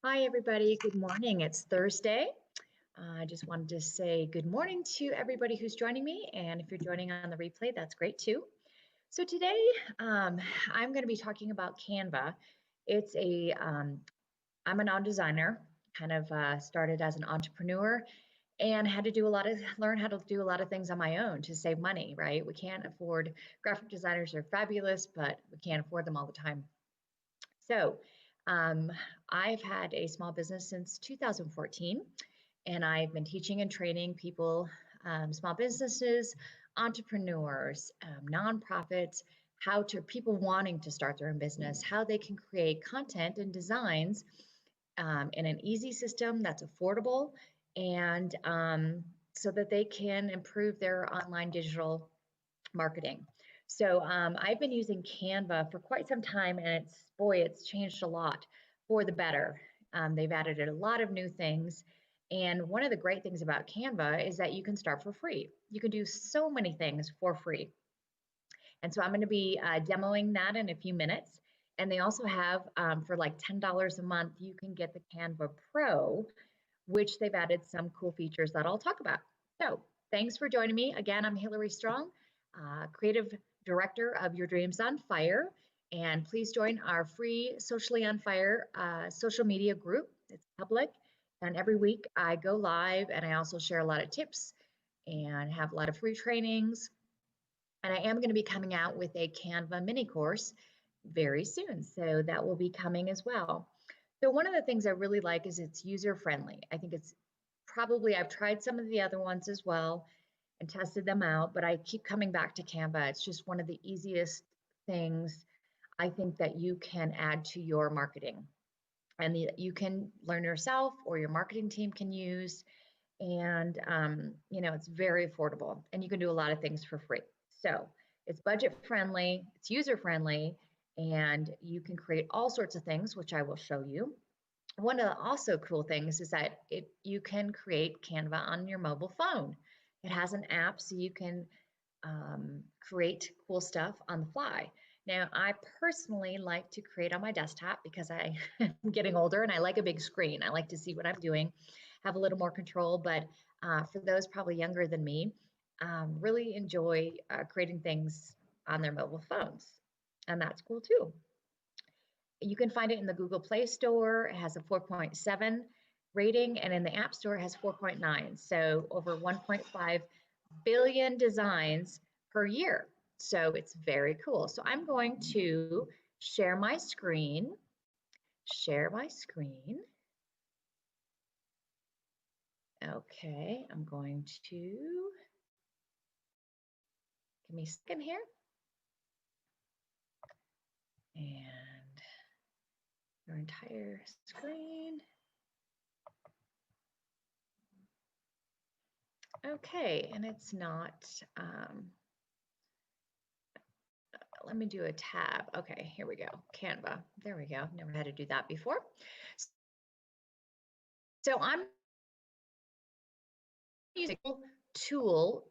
Hi, everybody. Good morning. It's Thursday. I just wanted to say good morning to everybody who's joining me. And if you're joining on the replay, that's great too. So today I'm going to be talking about Canva. It's I'm a non-designer, kind of started as an entrepreneur and had to learn how to do a lot of things on my own to save money, right? We can't afford, graphic designers are fabulous, but we can't afford them all the time. So um, I've had a small business since 2014, and I've been teaching and training people, small businesses, entrepreneurs, nonprofits, people wanting to start their own business, how they can create content and designs in an easy system that's affordable and so that they can improve their online digital marketing. So I've been using Canva for quite some time, and it's changed a lot for the better. They've added a lot of new things. And one of the great things about Canva is that you can start for free. You can do so many things for free. And so I'm going to be demoing that in a few minutes. And they also have, for like $10 a month, you can get the Canva Pro, which they've added some cool features that I'll talk about. So thanks for joining me. Again, I'm Hillary Strong, Creative Director of Your Dreams on Fire. And please join our free Socially on Fire social media group. It's public. And every week I go live and I also share a lot of tips and have a lot of free trainings. And I am going to be coming out with a Canva mini course very soon. So that will be coming as well. So one of the things I really like is it's user friendly. I think I've tried some of the other ones as well and tested them out, but I keep coming back to Canva. It's just one of the easiest things I think that you can add to your marketing and you can learn yourself or your marketing team can use. And, it's very affordable and you can do a lot of things for free. So it's budget friendly, it's user friendly, and you can create all sorts of things, which I will show you. One of the also cool things is that you can create Canva on your mobile phone. It has an app so you can create cool stuff on the fly. Now, I personally like to create on my desktop because I am getting older and I like a big screen. I like to see what I'm doing, have a little more control. But for those probably younger than me, really enjoy creating things on their mobile phones. And that's cool too. You can find it in the Google Play Store. It has a 4.7 rating, and in the App Store, it has 4.9. So over 1.5 billion designs per year. So it's very cool. So I'm going to share my screen. Okay, I'm going to, give me a second here. And your entire screen. Okay, and it's not, let me do a tab. Okay, here we go. Canva. There we go. Never had to do that before. So I'm using a tool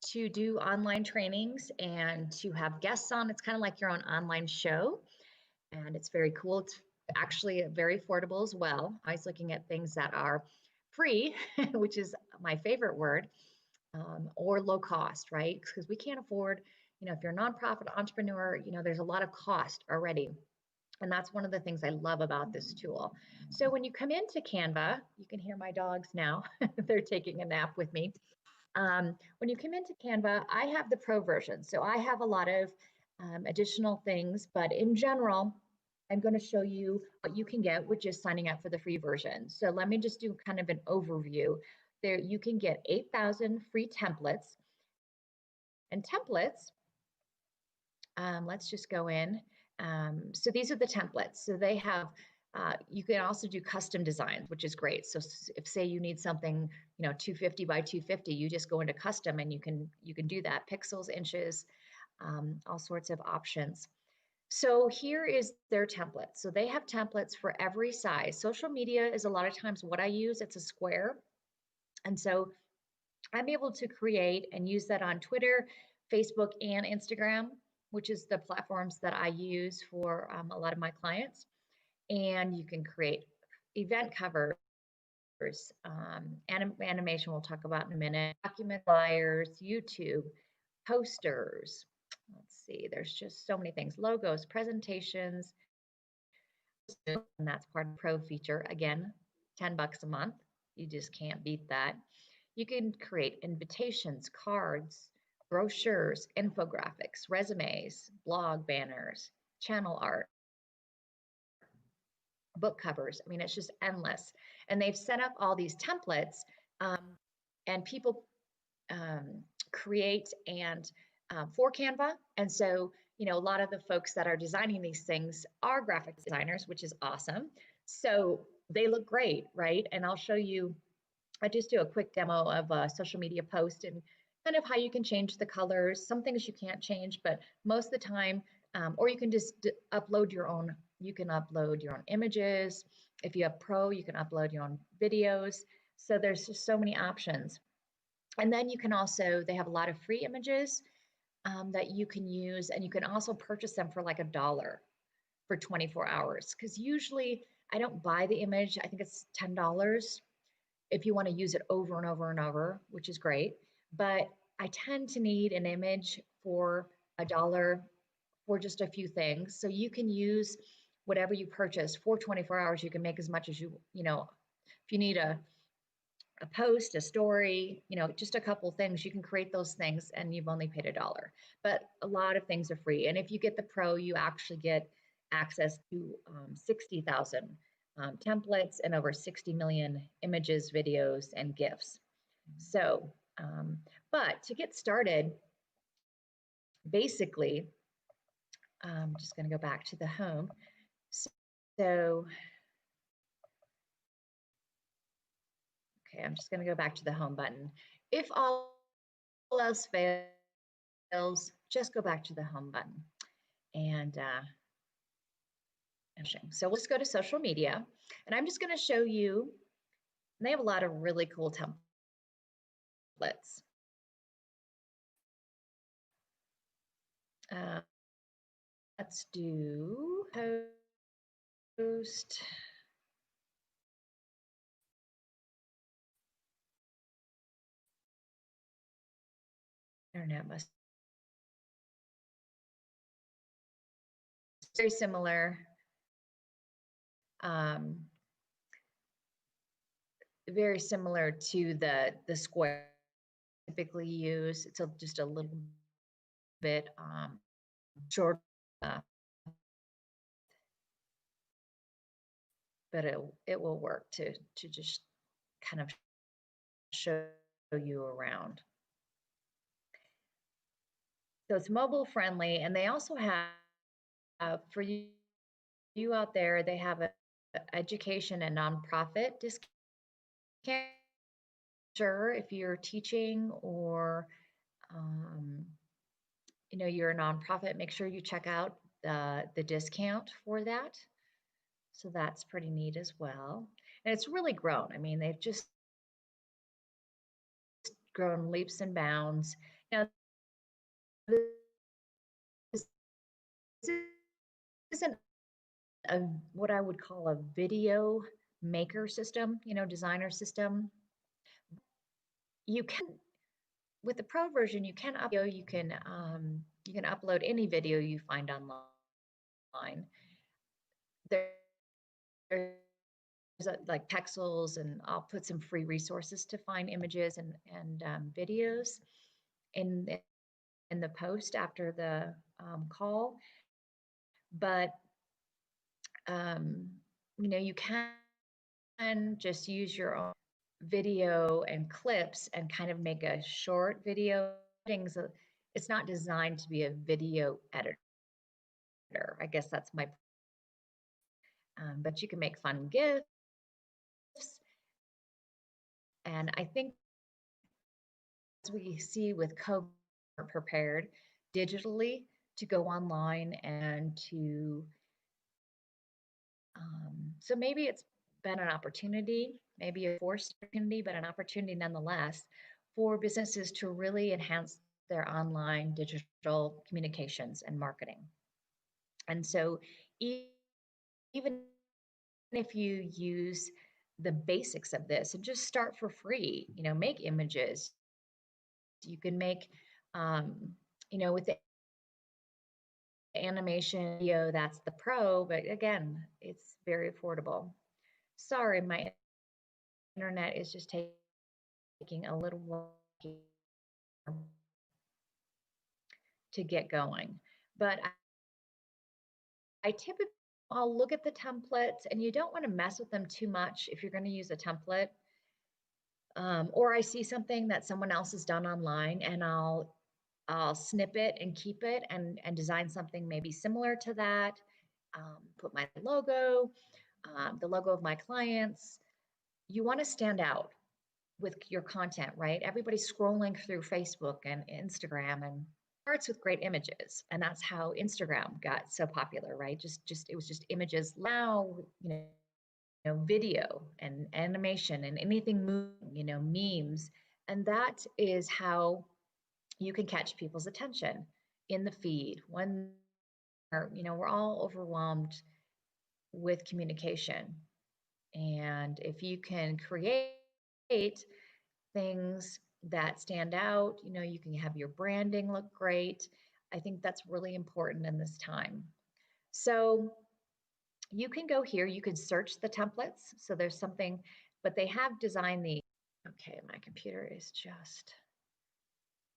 to do online trainings and to have guests on. It's kind of like your own online show, and it's very cool. It's actually very affordable as well. I was looking at things that are free, which is my favorite word, or low cost, right? Because we can't afford, if you're a nonprofit entrepreneur, there's a lot of cost already. And that's one of the things I love about this tool. So when you come into Canva, you can hear my dogs now. They're taking a nap with me. When you come into Canva, I have the pro version. So I have a lot of additional things, but in general, I'm going to show you what you can get with just signing up for the free version. So let me just do kind of an overview. There, you can get 8,000 free templates. And templates, let's just go in. So these are the templates. So they have, you can also do custom designs, which is great. So if say you need something, 250 by 250, you just go into custom and you can do that, pixels, inches, all sorts of options. So here is their template. So they have templates for every size. Social media is a lot of times what I use. It's a square. And so I'm able to create and use that on Twitter, Facebook, and Instagram, which is the platforms that I use for a lot of my clients. and you can create event covers, animation we'll talk about in a minute, document flyers, YouTube, posters. Let's see, there's just so many things, logos, presentations, and that's part of the Pro feature. Again, $10 a month. You just can't beat that. You can create invitations, cards, brochures, infographics, resumes, blog banners, channel art, book covers. I mean, it's just endless. And they've set up all these templates, um, and people create and for Canva. And so, you know, a lot of the folks that are designing these things are graphic designers, which is awesome. So they look great, right? And I'll show you, I just do a quick demo of a social media post and kind of how you can change the colors. Some things you can't change, but most of the time, or you can just upload your own, you can upload your own images. If you have Pro, you can upload your own videos. So there's just so many options. And then you can also, they have a lot of free images that you can use, and you can also purchase them for like $1 for 24 hours. Because usually I don't buy the image, I think it's $10 if you want to use it over and over and over, which is great. But I tend to need an image for $1 for just a few things. So you can use whatever you purchase for 24 hours. You can make as much as you know, if you need a post, a story, you know, just a couple things, you can create those things and you've only paid $1. But a lot of things are free. And if you get the Pro, you actually get access to 60,000 templates and over 60 million images, videos, and GIFs. So, but to get started, basically, I'm just going to go back to the home. So, okay, I'm just going to go back to the home button. If all else fails, just go back to the home button. And so we'll just go to social media, and I'm just going to show you, they have a lot of really cool templates. Let's do post. Internet must very similar. Very similar to the square typically use. It's just a little bit short, but it will work to just kind of show you around. So it's mobile friendly, and they also have for you out there, they have a education and nonprofit discount. Sure, if you're teaching or you know, you're a nonprofit, make sure you check out the discount for that. So that's pretty neat as well. And it's really grown. I mean, they've just grown leaps and bounds. Now, this isn't a what I would call a video maker system, you know, designer system. You can, with the Pro version, you can upload, you can upload any video you find online. There's like Pexels, and I'll put some free resources to find images and videos in in the post after the call. But you know, you can just use your own video and clips and kind of make a short video. It's not designed to be a video editor. I guess that's my. But you can make fun GIFs, and I think as we see with COVID, prepared digitally to go online and to so maybe it's been an opportunity, maybe a forced opportunity, but an opportunity nonetheless for businesses to really enhance their online digital communications and marketing. And so even if you use the basics of this and just start for free, make images. You can make, with the animation video, that's the pro, but again, it's very affordable. Sorry, my internet is just taking a little while to get going. But I typically, I'll look at the templates, and you don't want to mess with them too much if you're going to use a template. Or I see something that someone else has done online, and I'll snip it and keep it and design something maybe similar to that. Put my logo, the logo of my clients. You want to stand out with your content, right? Everybody's scrolling through Facebook and Instagram, and starts with great images, and that's how Instagram got so popular, right? Just it was just images. Now, video and animation and anything moving, memes, and that is how you can catch people's attention in the feed when we're all overwhelmed with communication. And if you can create things that stand out, you can have your branding look great. I think that's really important in this time. So you can go here, you can search the templates. So there's something, but they have designed the, okay, my computer is just,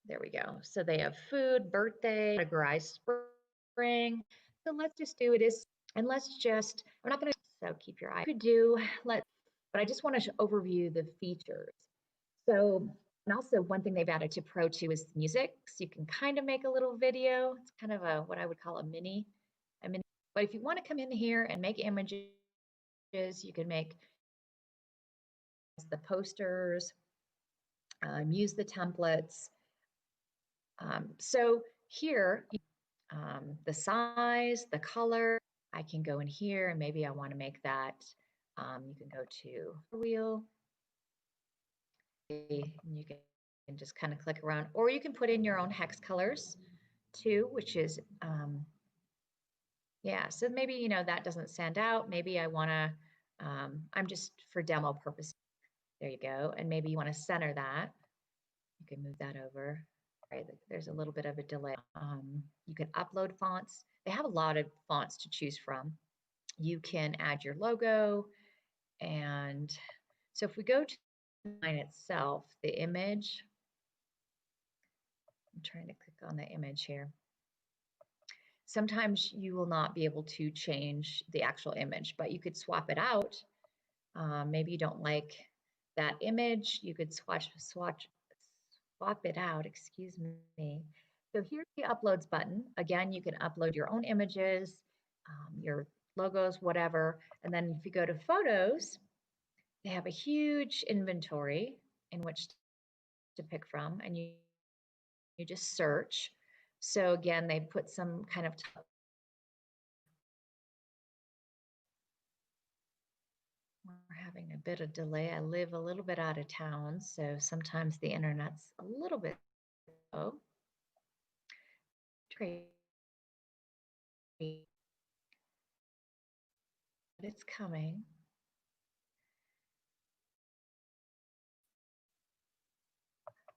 there we go. So they have food, birthday, categorized spring. So let's just do it is, and let's just, we're not going to, so keep your eye. You could do, but I just want to overview the features. So, and also one thing they've added to Pro too is music. So you can kind of make a little video. It's kind of a, what I would call a mini. But if you want to come in here and make images, you can make the posters, use the templates. So here, the size, the color, I can go in here and maybe I want to make that. You can go to wheel, and you can just kind of click around, or you can put in your own hex colors too, which is, yeah, so maybe, that doesn't stand out. Maybe I want to, I'm just for demo purposes. There you go. And maybe you want to center that. You can move that over. Right, there's a little bit of a delay. You can upload fonts. They have a lot of fonts to choose from. You can add your logo. And so if we go to the line itself, the image, I'm trying to click on the image here. Sometimes you will not be able to change the actual image, but you could swap it out. Maybe you don't like that image. You could swap it out, excuse me. So here's the uploads button. Again, you can upload your own images, your logos, whatever. And then if you go to photos, they have a huge inventory in which to pick from, and you just search. So again, they put some kind of we're having a bit of delay. I live a little bit out of town, so sometimes the internet's a little bit slow. Great. But it's coming.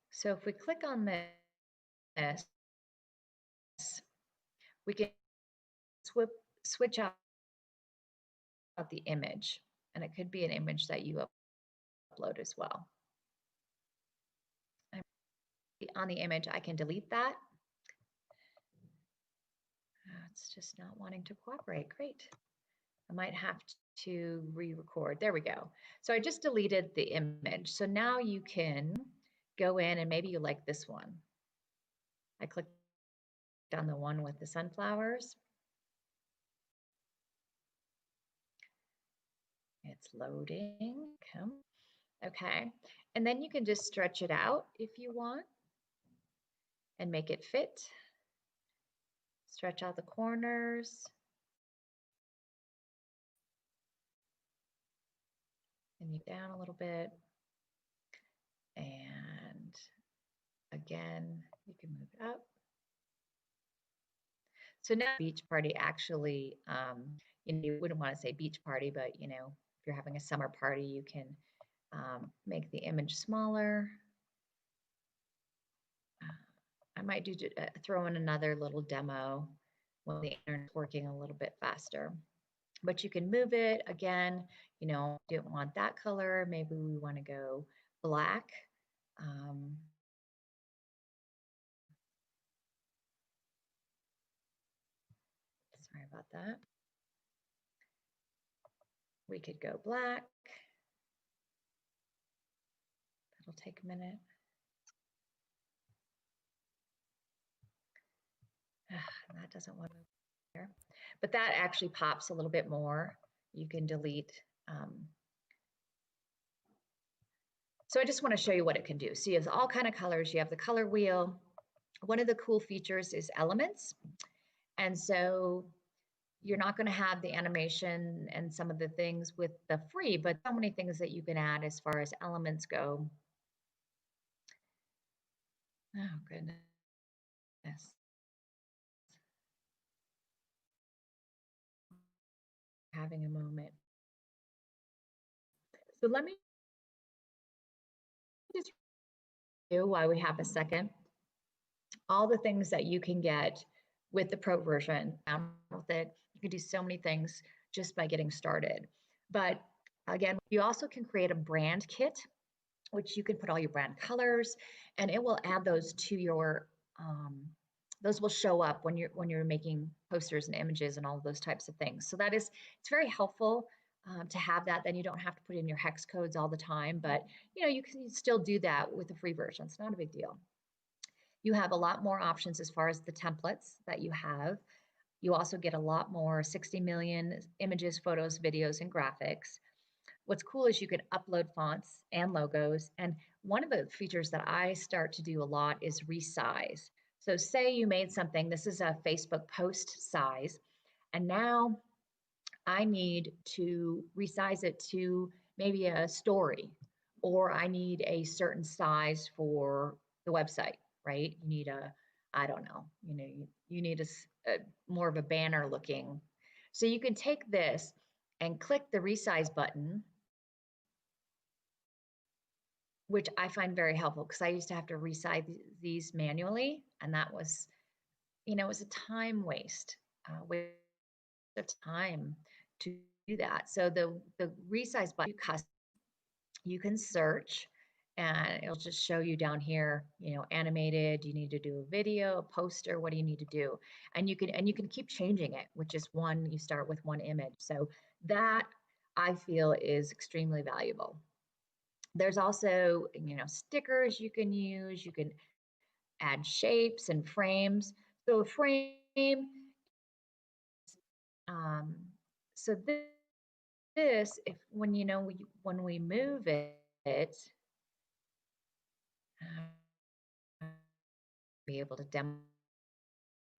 So if we click on this, we can switch out the image, and it could be an image that you upload as well. On the image, I can delete that. It's just not wanting to cooperate. Great. I might have to re-record. There we go. So I just deleted the image. So now you can go in, and maybe you like this one. I clicked on the one with the sunflowers. It's loading. Come. Okay. And then you can just stretch it out if you want and make it fit. Stretch out the corners. And you down a little bit. And again, you can move it up. So now beach party actually, you wouldn't want to say beach party, but if you're having a summer party, you can make the image smaller. I might throw in another little demo when the internet's working a little bit faster. But you can move it again. Didn't want that color. Maybe we want to go black. Sorry about that. We could go black. That'll take a minute. That doesn't want to move there. But that actually pops a little bit more. You can delete. So I just want to show you what it can do. So you have all kind of colors. You have the color wheel. One of the cool features is elements. And so you're not going to have the animation and some of the things with the free, but so many things that you can add as far as elements go. Oh, goodness. Having a moment. So let me just do while we have a second. All the things that you can get with the Pro version. With it, you can do so many things just by getting started. But again, you also can create a brand kit, which you can put all your brand colors, and it will add those to your. Those will show up when you're making posters and images and all of those types of things. So it's very helpful to have that. Then you don't have to put in your hex codes all the time, but you can still do that with the free version. It's not a big deal. You have a lot more options as far as the templates that you have. You also get a lot more 60 million images, photos, videos, and graphics. What's cool is you can upload fonts and logos. And one of the features that I start to do a lot is resize. So say you made something, this is a Facebook post size, and now I need to resize it to maybe a story, or I need a certain size for the website, right? You need I don't know, you need a more of a banner looking. So you can take this and click the resize button, which I find very helpful because I used to have to resize these manually, and that was, it was a time waste of time to do that. So the resize button, you can search, and it'll just show you down here, animated. You need to do a video, a poster. What do you need to do? And you can keep changing it, which is you start with one image. So that I feel is extremely valuable. There's also, stickers you can use. You can add shapes and frames. So a frame, so this, if when when we move it, be able to demo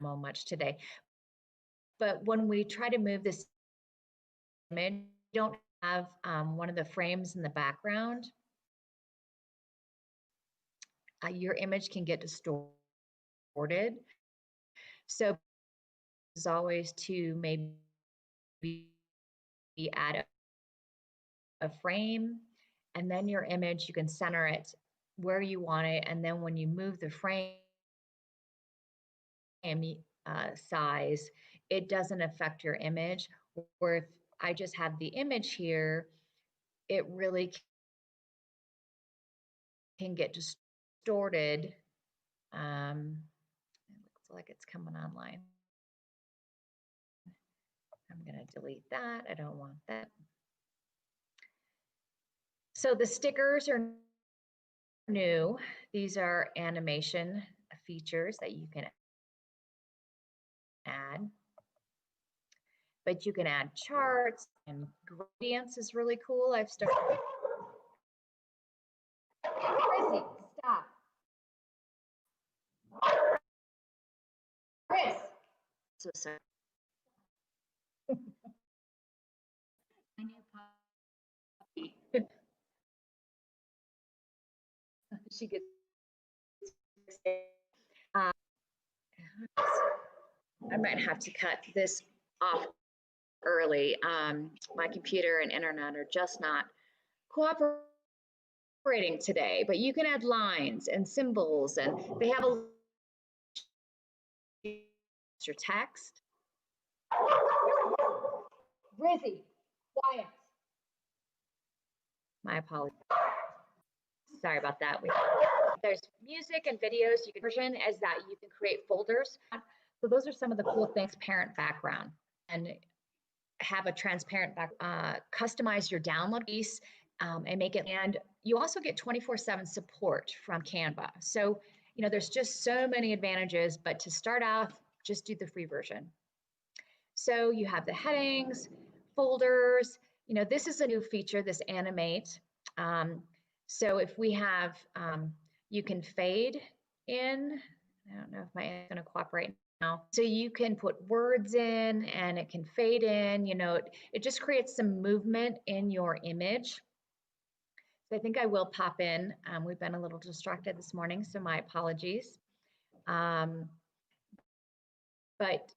much today. But when we try to move this image, you don't have one of the frames in the background, your image can get distorted. So it's always to maybe add a frame, and then your image, you can center it where you want it. And then when you move the frame size, it doesn't affect your image. Or if I just have the image here, it really can get distorted. It looks like it's coming online. I'm going to delete that. I don't want that. So the stickers are new. These are animation features that you can add. But you can add charts, and gradients is really cool. I've started. Chrissy, stop. Chris. So sorry. My new puppy. She gets. I might have to cut this off early. My computer and internet are just not cooperating today, but you can add lines and symbols, and they have a your text. Rizzy, quiet. My apologies. Sorry about that. There's music and videos. You can version as that you can create folders. So those are some of the cool things. Parent background and have a transparent back. Customize your download piece and make it. And you also get 24/7 support from Canva. So there's just so many advantages. But to start off, just do the free version. So you have the headings, folders. This is a new feature, this animate. So if we have, you can fade in. I don't know if my is going to cooperate now. So you can put words in and it can fade in. It just creates some movement in your image. So I think I will pop in. We've been a little distracted this morning, so my apologies. But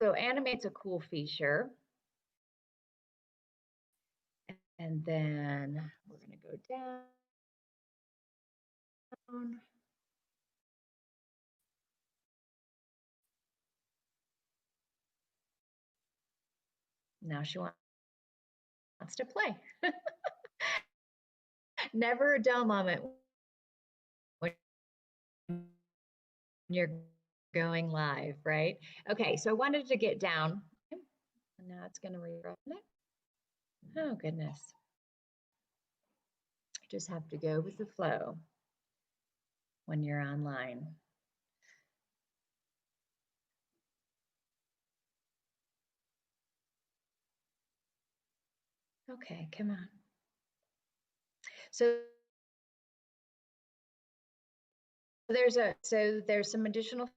so animate's a cool feature. And then we're going to go down. Now she wants to play. Never a dull moment when you're going live, right? Okay, so I wanted to get down. And now it's going to rerun it. Oh, goodness. You just have to go with the flow when you're online. Okay, come on. So there's some additional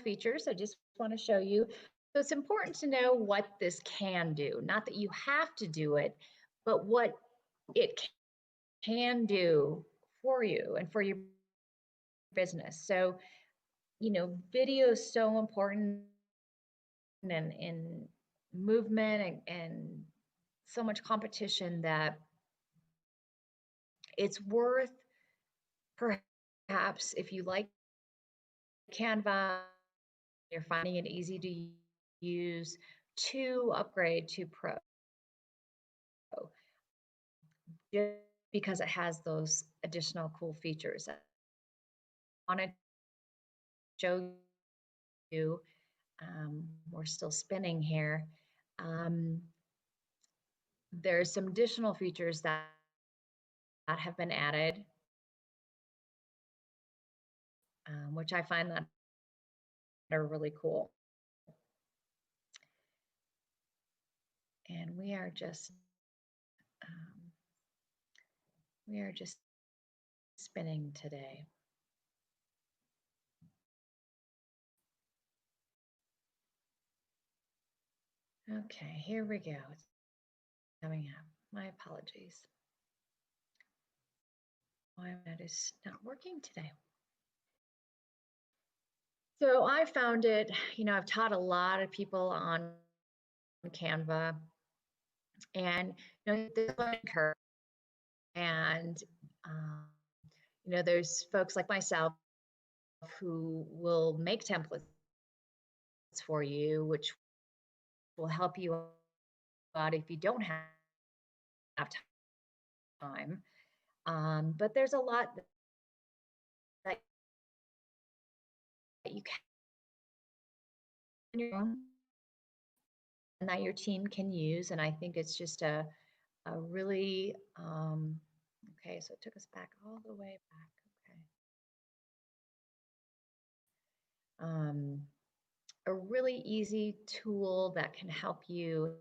features I just want to show you. So it's important to know what this can do. Not that you have to do it, but what it can do for you and for your business. So, video is so important in movement and so much competition that it's worth, perhaps, if you like Canva, you're finding it easy to use, to upgrade to Pro, just because it has those additional cool features. I want to show you, we're still spinning here. There's some additional features that have been added, which I find that are really cool. And we are just spinning today. Okay, here we go. It's coming up. My apologies. Why that is not working today. So I found it, I've taught a lot of people on Canva, and this learning curve, and there's folks like myself who will make templates for you, which will help you out if you don't have time. But there's a lot that you can and that your team can use, and I think it's just a really okay. So it took us back all the way back. Okay. A really easy tool that can help you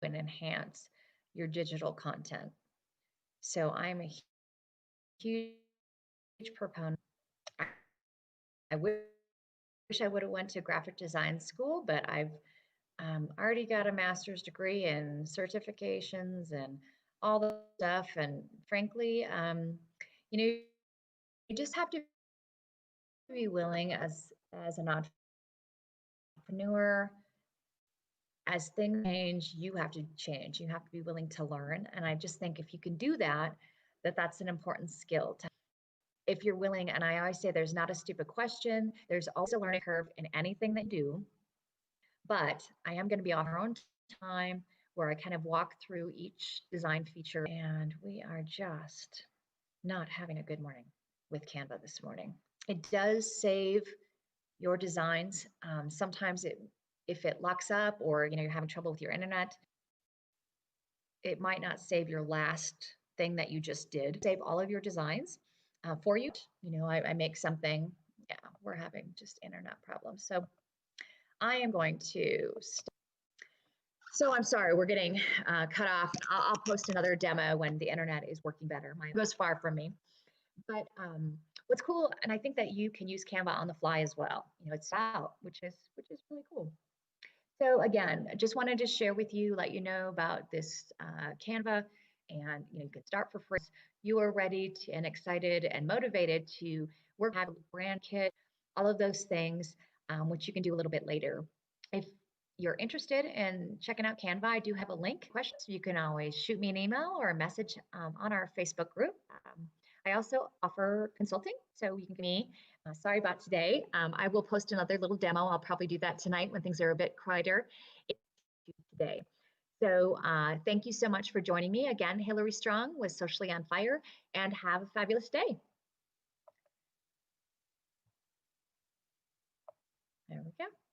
and enhance your digital content. So I'm a huge proponent. I wish I would have went to graphic design school, but I've already got a master's degree and certifications and all the stuff. And frankly, you just have to be willing as an entrepreneur as things change, you have to change. You have to be willing to learn. And I just think if you can do that, that's an important skill to, if you're willing. And I always say there's not a stupid question. There's always a learning curve in anything that you do. But I am going to be on our own time where I kind of walk through each design feature. And we are just not having a good morning with Canva this morning. It does save your designs. Sometimes if it locks up or you're having trouble with your internet, it might not save your last thing that you just did. Save all of your designs for you. I make something. Yeah, we're having just internet problems. So I am going to stop. So I'm sorry, we're getting cut off. I'll post another demo when the internet is working better. Mine goes far from me. But what's cool, and I think that you can use Canva on the fly as well. It's out, which is really cool. So again, I just wanted to share with you, let you know about this Canva, and you can start for free. You are ready and excited and motivated to work, have a brand kit, all of those things, which you can do a little bit later. If you're interested in checking out Canva, I do have a link. Questions, you can always shoot me an email or a message on our Facebook group. I also offer consulting, so you can give me. Sorry about today. I will post another little demo. I'll probably do that tonight when things are a bit quieter today. So thank you so much for joining me. Again, Hillary Strong with Socially on Fire, and have a fabulous day. There we go.